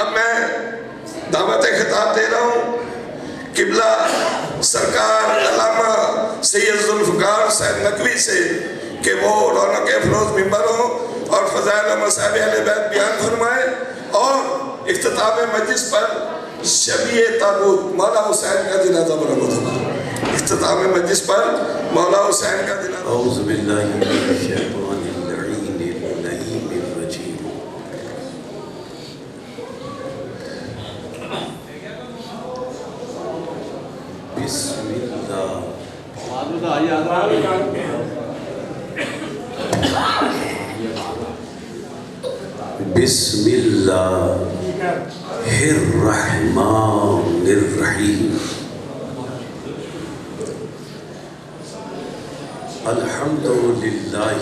اب میں دعوت خطاب دے رہا ہوں قبلہ سرکار علامہ سید ذوالفقار صاحب نقوی سے کہ وہ رونق افروز ممبر ہوں اور فضائل مصحاب اہل بیت بیان فرمائے، اور اختتام مجلس پر شبیہ تابوت مولا حسین کا جنازہ برآمد ہوگا۔ اختتام مجلس پر مولا حسین کا جنازہ۔ اعوذ باللہ من الشیطان اللعین اللعین الرجیم۔ بسم اللہ بسم اللہ الرحمن الرحیم۔ الحمد للہ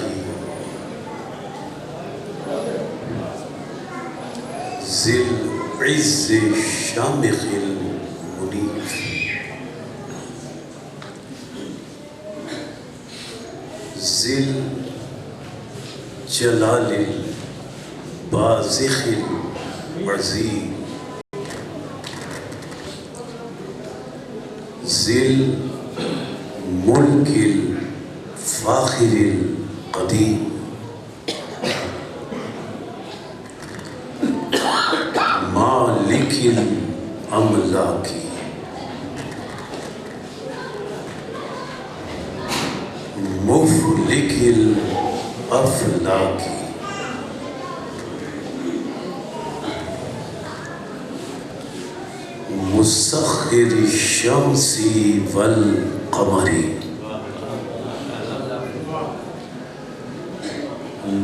ذی العز الشامخ المنیف، ذی الجلال البازخ العظیم، ذی الملک الفاخر القدیم، مالک الاملاک، مفلک الافلاک، مسخر الشمس والقمر،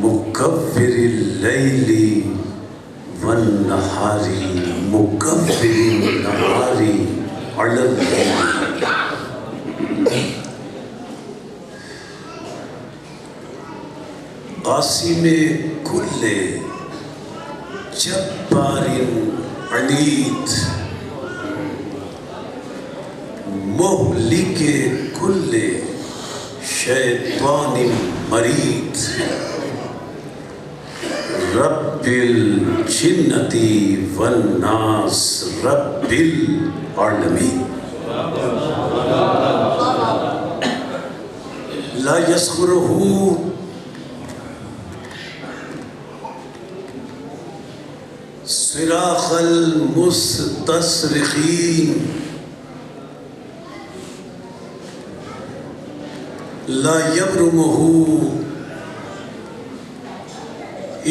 مکبر اللیل والنہار، مکبر النہار علی الليل، قاسم کل جبار عنید، مہلک کل شیطان مرید، رب الجنة والناس رب العالمین۔ لا يسخره صراخ المستصرخین، لا يبرمه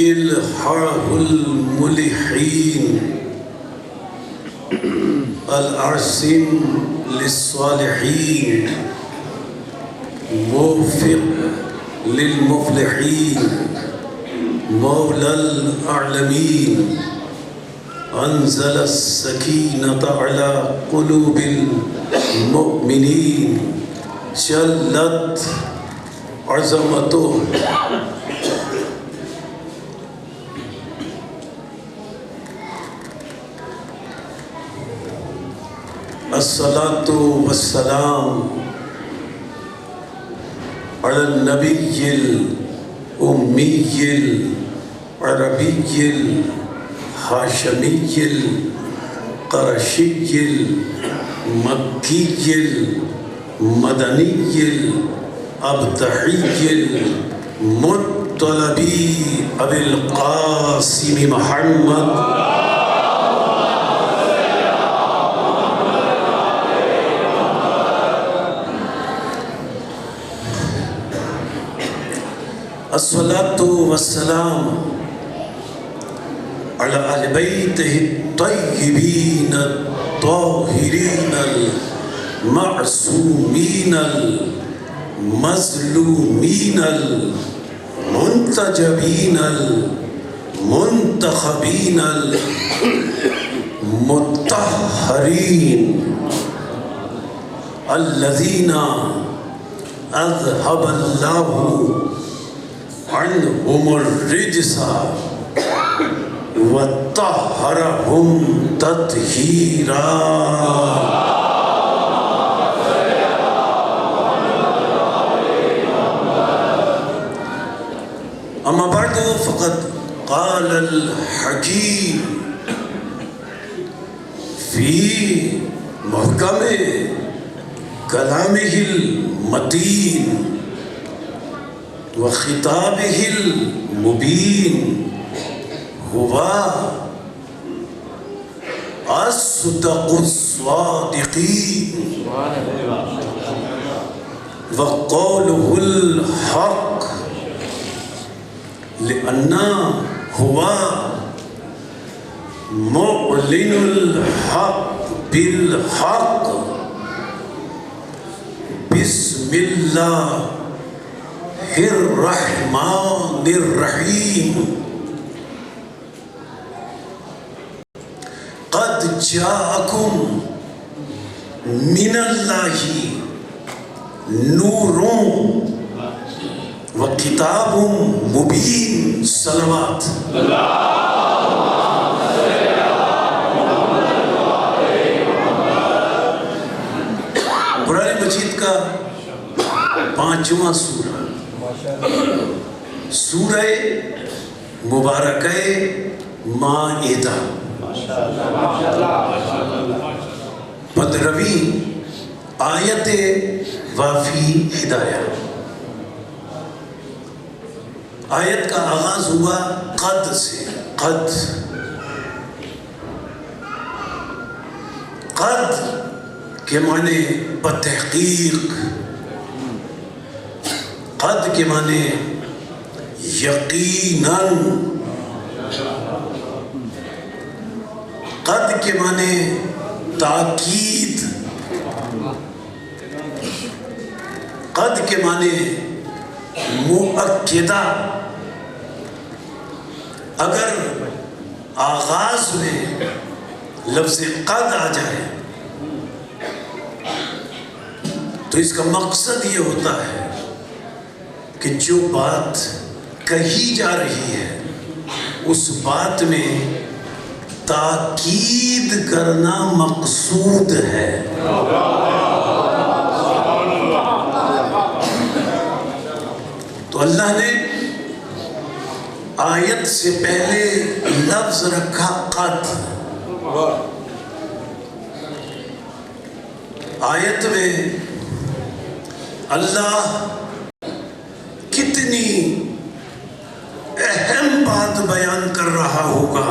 الحاح الملحین، العاصم للصالحین، موفق للمفلحین، مولا الاعلمین، انزل السکینۃ علی قلوب المؤمنین، جلت عظمتہ، الصلاة والسلام علی النبی الامی العربی الہاشمی القرشی المکی المدنی الابتحی المطلبی ابی القاسم محمد الصلاة والسلام على أهل بيته الطيبين الطاهرين المعصومين المظلومين المنتجبين المنتخبين المطهرين الذين أذهب الله عنهم الرجس وطهرهم تطهيرا۔ أما بعد فقد قال الحكيم فی محکم کلامہ المتین و خطابہ المبین ہوا اصدق الصادقین وقولہ الحق لأنہ ہوا معلن الحق بالحق بسم اللہ الرحمن الرحیم قد جاءکم من اللہ نور و کتاب مبین صلوات قرآن مجید کا 5واں سورہ، سورہ مبارکہ مائدہ، 15ویں آیت وافی ہدایہ۔ آیت کا آغاز ہوا قد سے، قد کے معنی بتحقیق، قد کے معنی یقیناً، قد کے معنی تاکید، قد کے معنی مؤکدہ۔ اگر آغاز میں لفظ قد آ جائے تو اس کا مقصد یہ ہوتا ہے کہ جو بات کہی جا رہی ہے اس بات میں تاکید کرنا مقصود ہے۔ تو اللہ نے آیت سے پہلے لفظ رکھا قد۔ آیت میں اللہ کتنی اہم بات بیان کر رہا ہوگا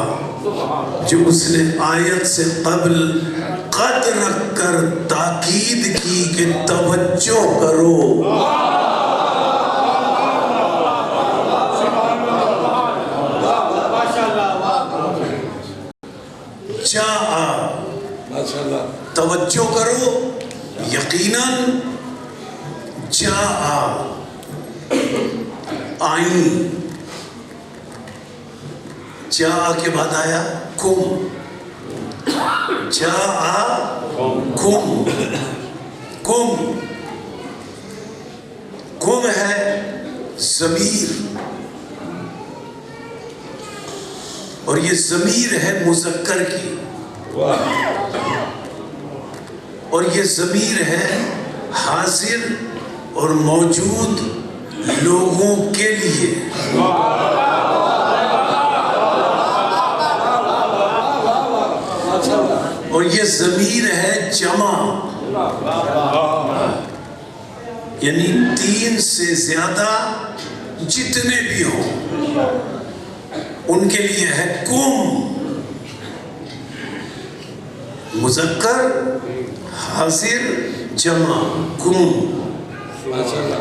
جو اس نے آیت سے قبل قد رکھ کر تاکید کی کہ توجہ کرو۔ توجہ کرو، یقیناً جاء آئیں، جاء کے بعد آیا کم، جاء کم، کم ہے ضمیر، اور یہ ضمیر ہے مذکر کی، اور یہ ضمیر ہے حاضر اور موجود لوگوں کے لیے۔ اور یہ ضمیر ہے جمع، یعنی 3 سے زیادہ جتنے بھی ہوں ان کے لیے ہے کم، مذکر حاضر جمع کم۔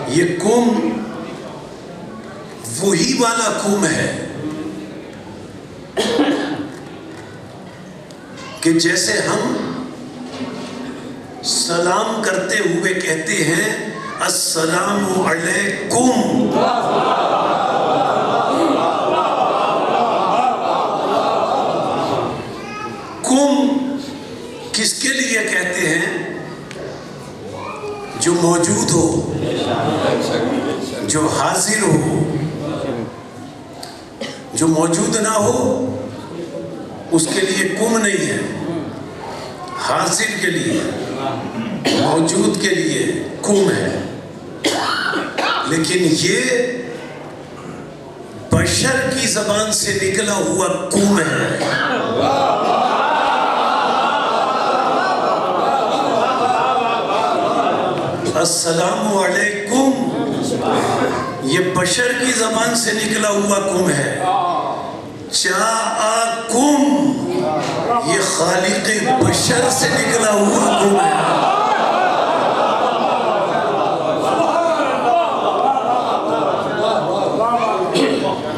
یہ کم وہی والا کم ہے کہ جیسے ہم سلام کرتے ہوئے کہتے ہیں السلام علیکم، کم کس کے لیے کہتے ہیں؟ جو موجود ہو، جو حاضر ہو۔ جو موجود نہ ہو اس کے لیے کم نہیں ہے، حاضر کے لیے، موجود کے لیے کم ہے۔ لیکن یہ بشر کی زبان سے نکلا ہوا کم ہے۔ السلام علیکم، یہ بشر کی زبان سے نکلا ہوا کم ہے. جاءکم، یہ خالق بشر سے نکلا ہوا کم ہے.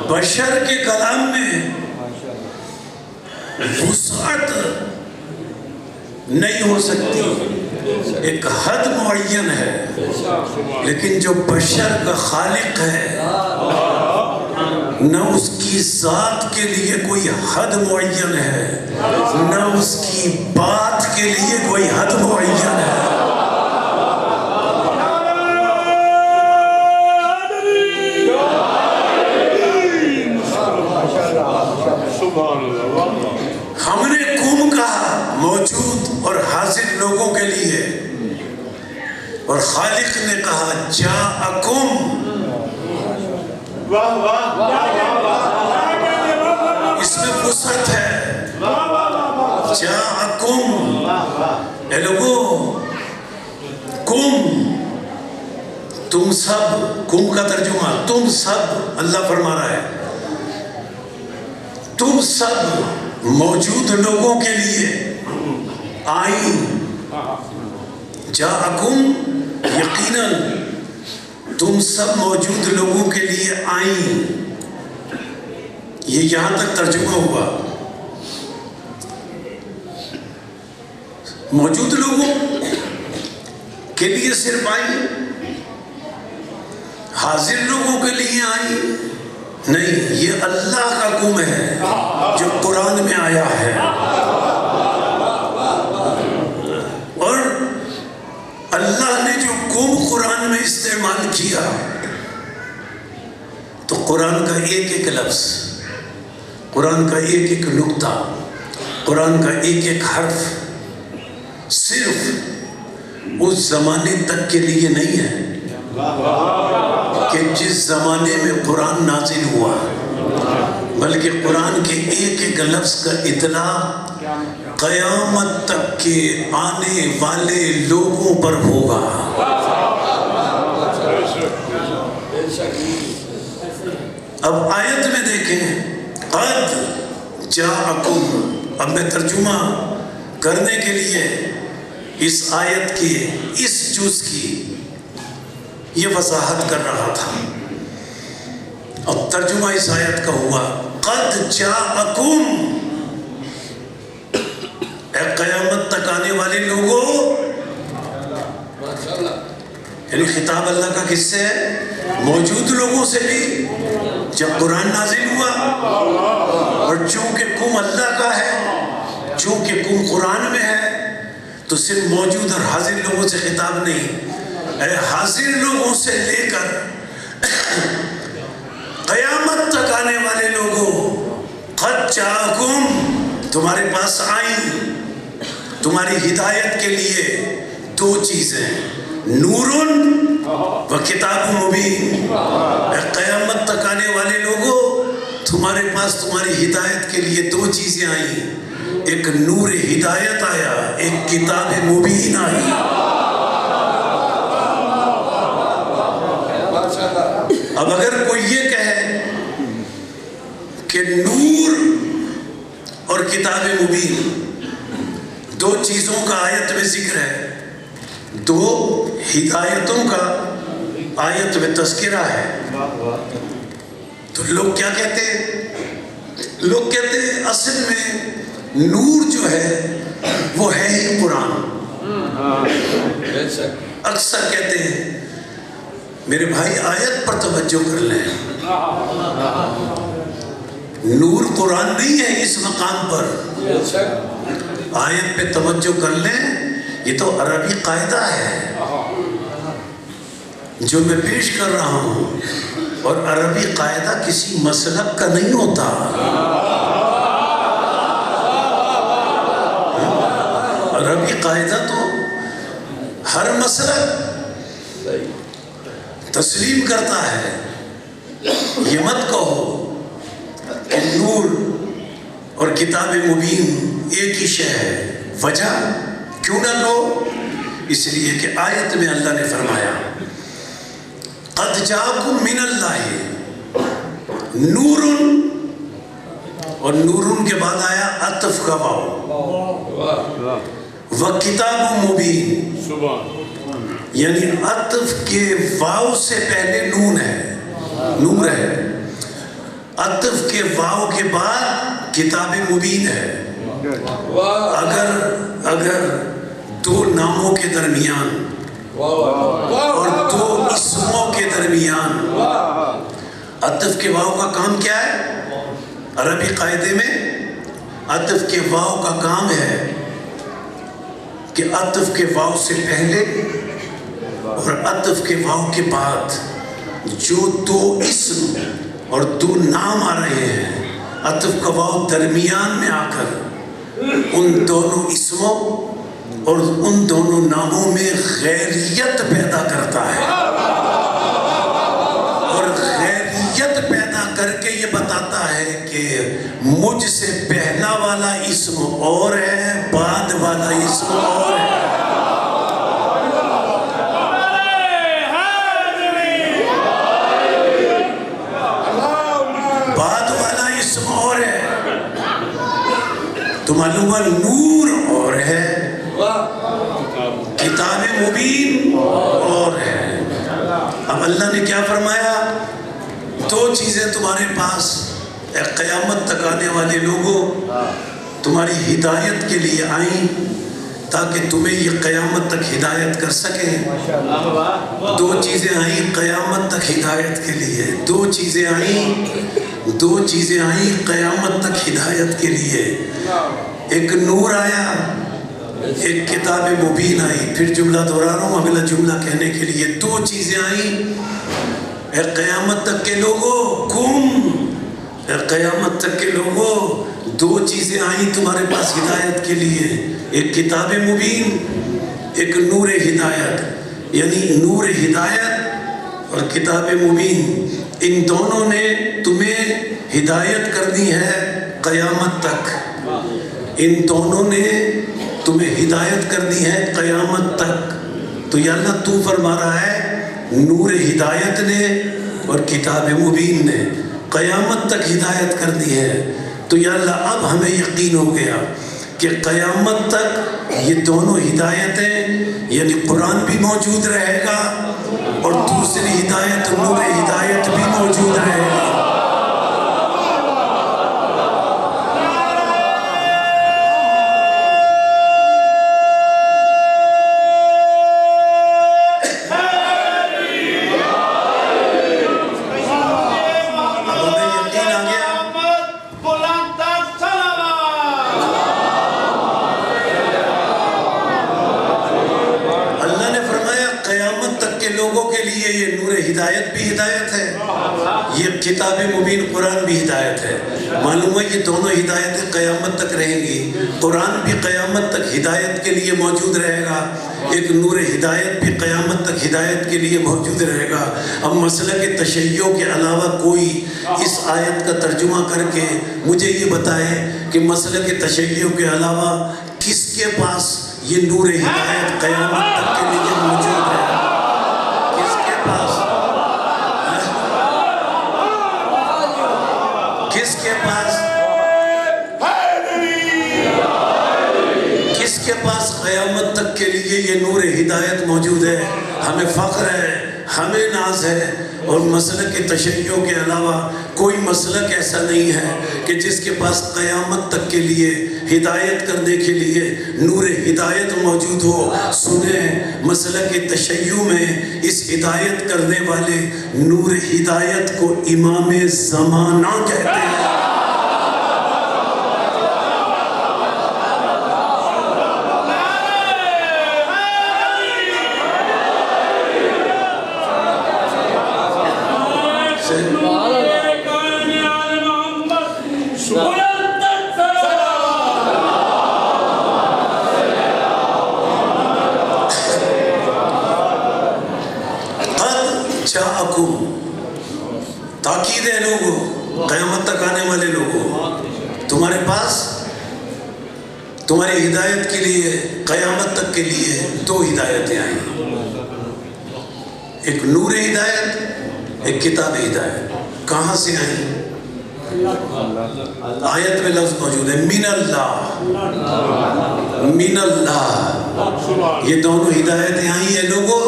بشر کے کلام میں وسعت نہیں ہو سکتی، ایک حد معین ہے، لیکن جو بشر کا خالق ہے نہ اس کی ذات کے لیے کوئی حد معین ہے، نہ اس کی بات کے لیے کوئی حد معین ہے. ہم نے کم کہا موجود اور حاضر لوگوں کے لیے، اور خالق نے کہا جاءکم. اس میں وسعت ہے. جاءکم، اے لوگو، کم، تم سب، کم کا ترجمہ تم سب، اللہ فرما رہا ہے تم سب موجود لوگوں کے لیے آئی. جاءکم، یقیناً تم سب موجود لوگوں کے لیے آئیں. یہ یہاں تک ترجمہ ہوا. موجود لوگوں کے لیے صرف آئیں، حاضر لوگوں کے لیے آئیں نہیں. یہ اللہ کا حکم ہے جو قرآن میں آیا ہے، اور اللہ نے جو حکم قرآن میں استعمال کیا تو قرآن کا ایک ایک لفظ، قرآن کا ایک ایک نقطہ، قرآن کا ایک ایک حرف صرف اس زمانے تک کے لیے نہیں ہے کہ جس زمانے میں قرآن نازل ہوا، بلکہ قرآن کے ایک ایک لفظ کا اطلاق قیامت تک کے آنے والے لوگوں پر ہوگا. اب آیت میں دیکھیں، قد جاءکم. اب میں ترجمہ کرنے کے لیے اس آیت کی، اس جز کی یہ وضاحت کر رہا تھا. اب ترجمہ اس آیت کا ہوا، قد جاءکم، اے قیامت تک آنے والے لوگوں. یعنی خطاب اللہ کا کس سے ہے؟ موجود لوگوں سے بھی. جب قرآن نازل ہوا، اور چونکہ کم اللہ کا ہے، چونکہ کم قرآن میں ہے، تو صرف موجود اور حاضر لوگوں سے خطاب نہیں، اے حاضر لوگوں سے لے کر قیامت تک آنے والے لوگوں، قد جاءکم، تمہارے پاس آئیں تمہاری ہدایت کے لیے دو چیزیں، نورن و کتاب مبین. قیامت تک آنے والے لوگوں، تمہارے پاس تمہاری ہدایت کے لیے دو چیزیں آئیں، ایک نور ہدایت آیا، ایک کتاب مبین آئی. اب اگر کوئی یہ کہے کہ نور اور کتاب مبین دو چیزوں کا آیت میں ذکر ہے، دو ہدایتوں کا آیت میں تذکرہ ہے، تو لوگ کیا کہتے ہیں؟ لوگ کہتے ہیں اصل میں نور جو ہے وہ ہے ہی قرآن. اکثر کہتے ہیں میرے بھائی آیت پر توجہ کر لیں، نور قرآن نہیں ہے اس مقام پر. آیت پہ توجہ کر لیں، یہ تو عربی قاعدہ ہے جو میں پیش کر رہا ہوں، اور عربی قاعدہ کسی مسلک کا نہیں ہوتا. عربی قاعدہ تو ہر مسلک تسلیم کرتا ہے. یہ مت کہو کہ نور اور کتاب مبین ایک ہی شے ہے. وجہ کیوں نہ کہو؟ اس لیے کہ آیت میں اللہ نے فرمایا قد جاءکم من اللہ نور، اور نور کے بعد آیا عطف کا واو، وکتاب مبین، یعنی عطف کے واو سے پہلے نون ہے، نور ہے، عطف کے واو کے بعد کتاب مبین ہے۔ اگر دو ناموں کے درمیان اور دو اسموں کے درمیان عطف کے واو کا کام کیا ہے؟ عربی قاعدے میں عطف کے واو کا کام ہے کہ عطف کے واو سے پہلے اور عطف کے واو کے بعد جو دو اسم اور دو نام آ رہے ہیں، عطف کا واو درمیان میں آ کر ان دونوں اسموں اور ان دونوں ناموں میں غیریت پیدا کرتا ہے، اور غیریت پیدا کر کے یہ بتاتا ہے کہ مجھ سے پہلا والا اسم اور ہے، بعد والا اسم اور ہے۔ بعد والا اسم اور ہے تو معلوم ہے نور اور ہے، کتاب مبین اور ہے۔ اب اللہ نے کیا فرمایا؟ دو چیزیں تمہارے پاس اے قیامت تک آنے والے لوگوں تمہاری ہدایت کے لیے آئیں تاکہ تمہیں یہ قیامت تک ہدایت کر سکیں۔ دو چیزیں آئیں قیامت تک ہدایت کے لیے، دو چیزیں آئیں قیامت تک ہدایت کے لیے۔ ایک نور آیا، ایک کتاب مبین آئی۔ پھر جملہ دہرا رہا ہوں اگلا جملہ کہنے کے لیے، دو چیزیں آئیں اے قیامت تک کے لوگوں، اے قیامت تک کے لوگوں دو چیزیں آئیں تمہارے پاس ہدایت کے لیے، ایک کتاب مبین، ایک نور ہدایت۔ یعنی نور ہدایت اور کتاب مبین، ان دونوں نے تمہیں ہدایت کرنی ہے قیامت تک، ان دونوں نے تمہیں ہدایت کرنی ہے قیامت تک۔ تو یا اللہ تو فرما رہا ہے نور ہدایت نے اور کتاب مبین نے قیامت تک ہدایت کرنی ہے۔ تو یا اللہ اب ہمیں یقین ہو گیا کہ قیامت تک یہ دونوں ہدایتیں، یعنی قرآن بھی موجود رہے گا اور دوسری ہدایت نور ہدایت بھی موجود رہے گا۔ ہدایت بھی ہدایت ہے، یہ کتاب مبین قرآن بھی ہدایت ہے۔ معلوم ہے یہ دونوں ہدایتیں قیامت تک رہیں گی، قرآن بھی قیامت تک ہدایت کے لیے موجود رہے گا، ایک نور ہدایت بھی قیامت تک ہدایت کے لیے موجود رہے گا۔ اب مسلک تشیع کے علاوہ کوئی اس آیت کا ترجمہ کر کے مجھے یہ بتائے کہ مسلک تشیع کے علاوہ کس کے پاس یہ نور ہدایت قیامت تک کے لیے موجود ہے؟ کس کے پاس؟ کس کے پاس؟ کس کے پاس قیامت تک کے لیے یہ نور ہدایت موجود ہے؟ ہمیں فخر ہے، ہمیں ناز ہے، اور مسلک تشیع کے علاوہ کوئی مسلک ایسا نہیں ہے کہ جس کے پاس قیامت تک کے لیے ہدایت کرنے کے لیے نور ہدایت موجود ہو۔ سنیں مسلک تشیع میں اس ہدایت کرنے والے نور ہدایت کو امام زمانہ کہتے ہیں۔ تاکید ہے لوگوں، قیامت تک آنے والے لوگوں، تمہارے پاس تمہاری ہدایت کے لیے قیامت تک کے لیے 2 ہدایتیں آئیں، ایک نور ہدایت، ایک کتاب ہدایت۔ کہاں سے آئیں؟ آیت میں لفظ موجود ہے من اللہ، من اللہ، یہ دونوں ہدایتیں آئی ہیں لوگوں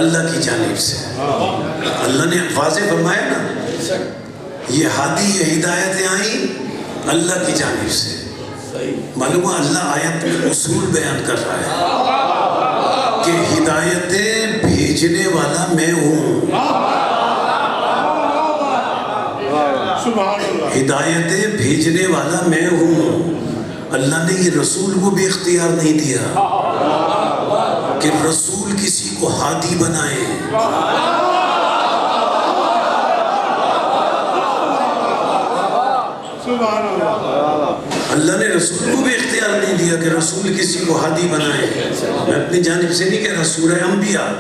اللہ کی جانب سے۔ اللہ نے واضح فرمایا نا، یہ ہادی، یہ ہدایتیں آئیں اللہ کی جانب سے۔ معلوم ہے اللہ آیت میں اصول بیان کر رہا ہے کہ ہدایتیں بھیجنے والا میں ہوں، ہدایتیں بھیجنے والا میں ہوں۔ اللہ نے یہ رسول کو بھی اختیار نہیں دیا کہ رسول کسی کو ہادی بنائے۔ اللہ نے رسول کو بھی اختیار نہیں دیا کہ رسول کسی کو ہادی بنائے۔ میں اپنی جانب سے نہیں کہہ رہا، سورہ انبیاء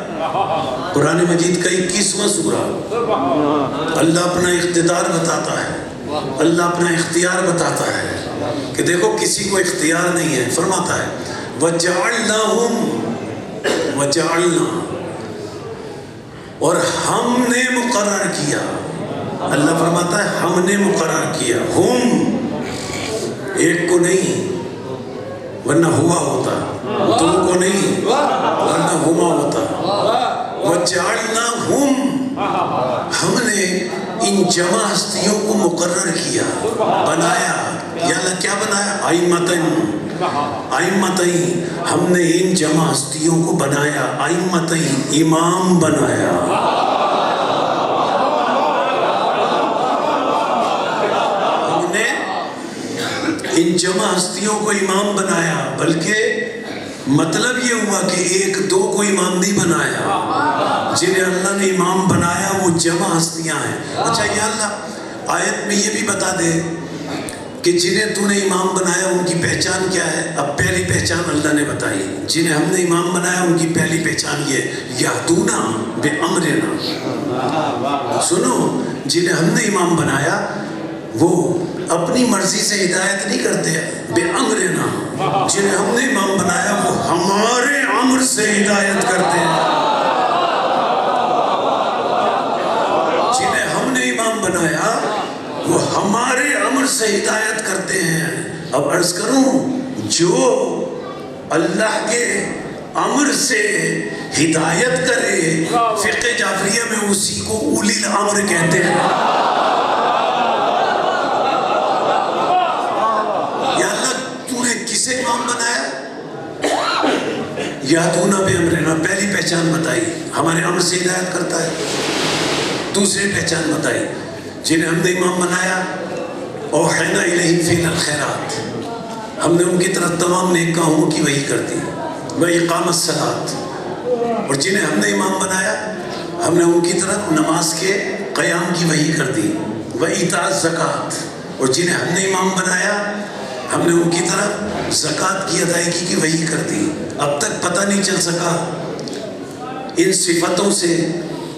قرآن مجید کا 21واں سورہ، اللہ اپنا اقتدار بتاتا ہے، اللہ اپنا اختیار بتاتا ہے کہ دیکھو کسی کو اختیار نہیں ہے۔ فرماتا ہے وَجَعَلْنَاهُمْ، وَجَعَلْنَا، اور ہم نے مقرر کیا۔ اللہ فرماتا ہے ہم نے مقرر کیا، ہم ایک کو نہیں ورنہ ہوا ہوتا، تم کو نہیں ورنہ ہما ہوتا۔ وَجَعَلْنَاهُمْ، ہم نے ان جمع ہستیوں کو مقرر کیا، بنایا۔ یا اللہ کیا بنایا؟ ائمتین، ہم نے ان جمع ہستیوں کو بنایا، ائمتین، امام بنایا۔ ہم نے ان جمع ہستیوں کو امام بنایا، بلکہ مطلب یہ ہوا کہ 1-2 کو امام نہیں بنایا، جنہیں اللہ نے امام بنایا وہ جمع ہستیاں ہیں۔ اچھا یا اللہ آیت میں یہ بھی بتا دے کہ جنہیں تو نے امام بنایا ان کی پہچان کیا ہے؟ اب پہلی پہچان اللہ نے بتائی، جنہیں ہم نے امام بنایا ان کی پہلی پہچان یہ یہدونا بِأَمْرِنَا۔ سنو، جنہیں ہم نے امام بنایا وہ اپنی مرضی سے ہدایت نہیں کرتے، بِأَمْرِنَا، جنہیں ہم نے امام بنایا وہ ہمارے امر سے ہدایت کرتے ہیں۔ جنہیں ہم نے امام بنایا وہ ہمارے امر سے ہدایت کرتے ہیں۔ اب عرض کروں، جو اللہ کے امر سے ہدایت کرے، فقہ جعفریہ میں اسی کو اولی الامر کہتے ہیں۔ یا اللہ تو نے کسے امام بنایا؟ یہدونا بِأَمْرِنَا، پہلی پہچان بتائی، ہمارے امر سے ہدایت کرتا ہے۔ دوسری پہچان بتائی، جنہیں ہم نے امام بنایا اوحینا الیہم فعل الخیرات، ہم نے ان کی طرف تمام نیک کاموں کی وحی کر دی، وَإِقَامَ الصَّلَاةِ، اور جنہیں ہم نے امام بنایا ہم نے ان کی طرف نماز کے قیام کی وحی کر دی، وَإِيتَاءَ الزَّکَاةِ، اور جنہیں ہم نے امام بنایا ہم نے ان کی طرف زکوٰۃ کی ادائیگی کی وحی کر دی۔ اب تک پتہ نہیں چل سکا ان صفتوں سے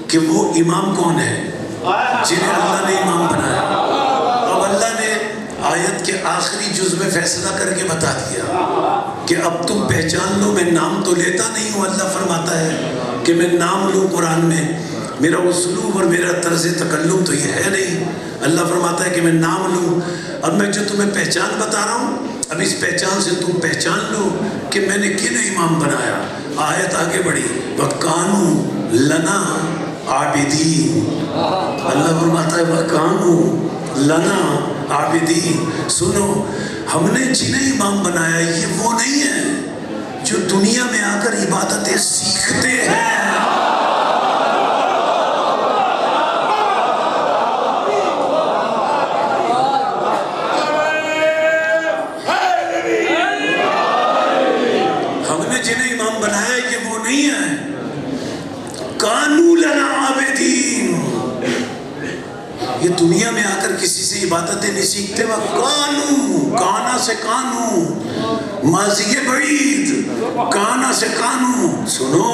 کہ وہ امام کون ہے جنہیں اللہ نے امام بنایا۔ اب اللہ نے آیت کے آخری جز میں فیصلہ کر کے بتا دیا کہ اب تم پہچان لو، میں نام تو لیتا نہیں ہوں، اللہ فرماتا ہے کہ میں نام لوں قرآن میں، میرا اسلوب اور میرا طرز تکلم تو یہ ہے نہیں۔ اللہ فرماتا ہے کہ میں نام لوں، اب میں جو تمہیں پہچان بتا رہا ہوں اب اس پہچان سے تم پہچان لو کہ میں نے کن امام بنایا۔ آیت آگے بڑھی، وَقَانُوا لَنَا عَابِدِينَ، اللہ فرماتا ہے وَقَانُوا لَنَا عَابِدِينَ، سنو ہم نے جنہیں امام بنایا یہ وہ نہیں ہے جو دنیا میں آ کر عبادتیں سیکھتے ہیں۔ ہم نے جنہیں امام بنایا یہ وہ نہیں ہے، قانون لنا عابدین، یہ دنیا میں آ کر کسی سے عبادتیں نہیں سیکھتے، وہ قانون، کانا سے قانون، ماضی بعید، کانا سے قانون۔ سنو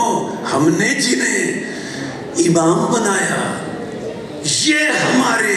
ہم نے جنہیں امام بنایا یہ ہمارے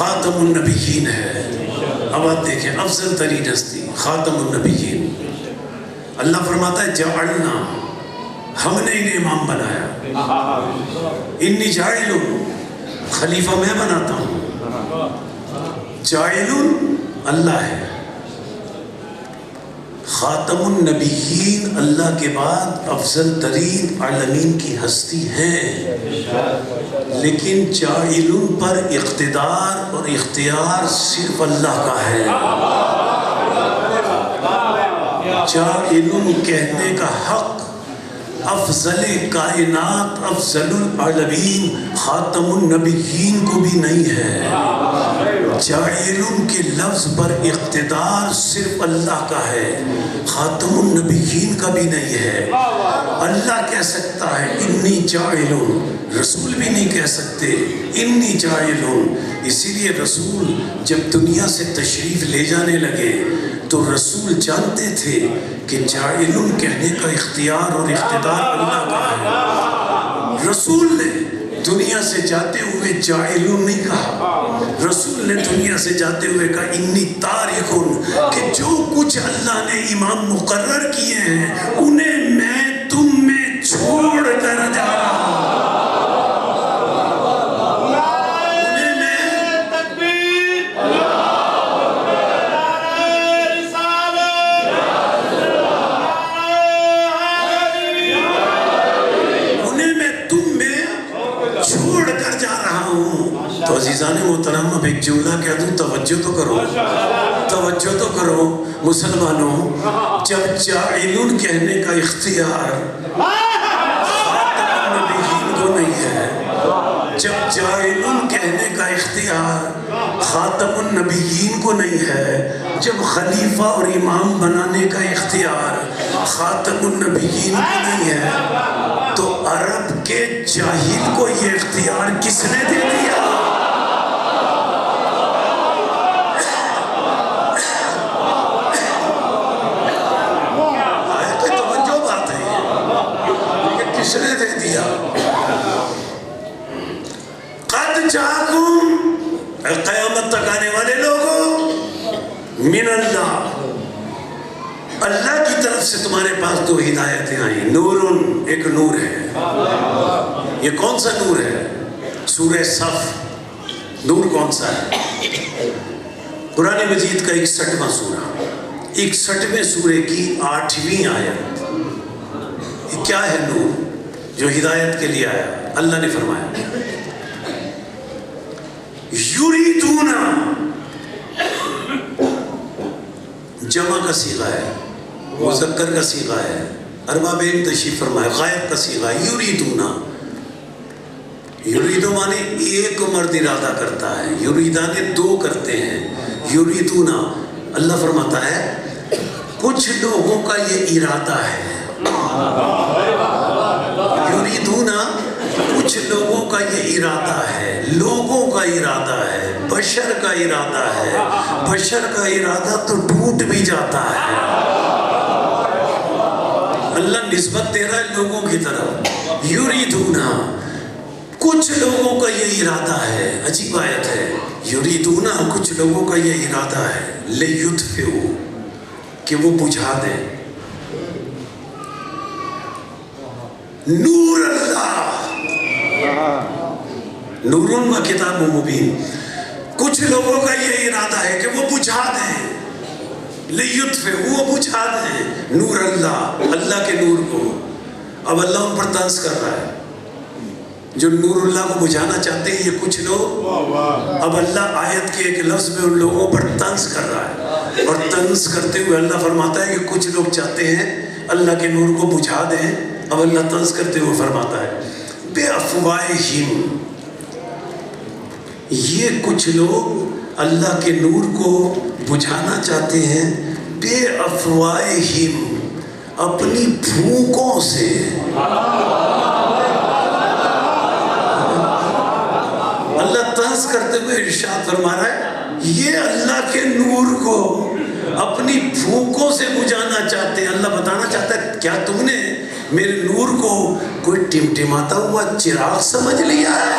خاتم النبیین ہے. اب آپ دیکھیں افضل ترین ہستی خاتم النبیین. اللہ فرماتا ہے جعلنا، ہم نے انہیں امام بنایا. انی جاعل، خلیفہ میں بناتا ہوں. جاعل اللہ ہے. خاتم النبیین اللہ کے بعد افضل ترین عالمین کی ہستی ہیں، لیکن جاعل پر اقتدار اور اختیار صرف اللہ کا ہے. جاعل کہنے کا حق افضل کائنات افضل العالمین خاتم النبیین کو بھی نہیں ہے. جاعل کے لفظ پر اقتدار صرف اللہ کا ہے، خاتم النبیین کا بھی نہیں ہے. اللہ کہہ سکتا ہے انی جاعل، رسول بھی نہیں کہہ سکتے انی جاعل. اسی لیے رسول جب دنیا سے تشریف لے جانے لگے تو رسول جانتے تھے کہ جاعل کہنے کا اختیار اور اقتدار اللہ کا ہے. رسول نے دنیا سے جاتے ہوئے جاعل نہیں کہا، رسول نے دنیا سے جاتے ہوئے کہا انی تارک، کہ جو کچھ اللہ نے امام مقرر کیے ہیں انہیں میں تم میں چھوڑ کر جا رہا ہوں. تو عزیزان محترم اب ایک جملہ کہہ دوں، توجہ تو کرو، توجہ تو کرو مسلمانوں. جب جاعل کہنے کا اختیار خاتم النبیین کو نہیں ہے، جب جاعل کہنے کا اختیار خاتم النبیین کو نہیں ہے، جب خلیفہ اور امام بنانے کا اختیار خاتم النبیین کو نہیں ہے، تو عرب کے جاہل کو یہ اختیار کس نے دے دیا؟ کس نے دے دیا؟ قد جاکم، قیامت تک آنے والے لوگوں، من اللہ، اللہ کی طرف سے تمہارے پاس دو ہدایتیں آئیں. نور، ایک نور ہے. یہ کون سا نور ہے؟ سورہ صف. نور کون سا ہے؟ قرآن مجید کا 61واں سورہ، 61ویں سورے کی 8ویں آیت. یہ کیا ہے نور جو ہدایت کے لیے آیا؟ اللہ نے فرمایا یریدون، جمع کا صیغہ ہے، مذکر کا صیغہ ہے، ارباب علم تشریف فرمائے، غائب کا صیغہ ہے. یریدون، یریدو مانے ایک مرد ارادہ کرتا ہے، یریدان دو کرتے ہیں. یریدون، اللہ فرماتا ہے کچھ لوگوں کا یہ ارادہ ہے. یریدون، کچھ لوگوں کا یہ ارادہ ہے، لوگوں کا ارادہ ہے، بشر کا ارادہ ہے. بشر کا ارادہ تو ٹوٹ بھی جاتا ہے. اللہ نسبت دے رہا ہے لوگوں کی طرف. یریدون، کچھ لوگوں کا یہ ارادہ ہے. عجیب آیت ہے. یریدون، کچھ لوگوں کا یہ ارادہ ہے، لیطفئوا، کہ وہ بجھا دیں نور اللہ. نور و کتاب مبین. کچھ لوگوں کا یہ ارادہ ہے کہ وہ بجھا دیں، لیطفئوا، وہ بجھا دیں نور اللہ، اللہ کے نور کو. اب اللہ ان پر طنز کر رہا ہے. جو نور اللہ کو بجھانا چاہتے ہیں یہ کچھ لوگ، اب اللہ آیت کے ایک لفظ میں ان لوگوں پر طنز کر رہا ہے. اور طنز کرتے ہوئے اللہ فرماتا ہے کہ کچھ لوگ چاہتے ہیں اللہ کے نور کو بجھا دیں. اب اللہ طنز کرتے ہوئے فرماتا ہے بے افواہہم، یہ کچھ لوگ اللہ کے نور کو بجھانا چاہتے ہیں بے افواہہم، اپنی پھونکوں سے. اللہ طنز کرتے ہوئے ارشاد فرما رہا ہے یہ اللہ کے نور کو اپنی پھونکوں سے بجھانا چاہتے ہیں. اللہ بتانا چاہتا ہے کیا تم نے میرے نور کو کوئی ٹمٹماتا ہوا چراغ سمجھ لیا ہے؟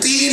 3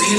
3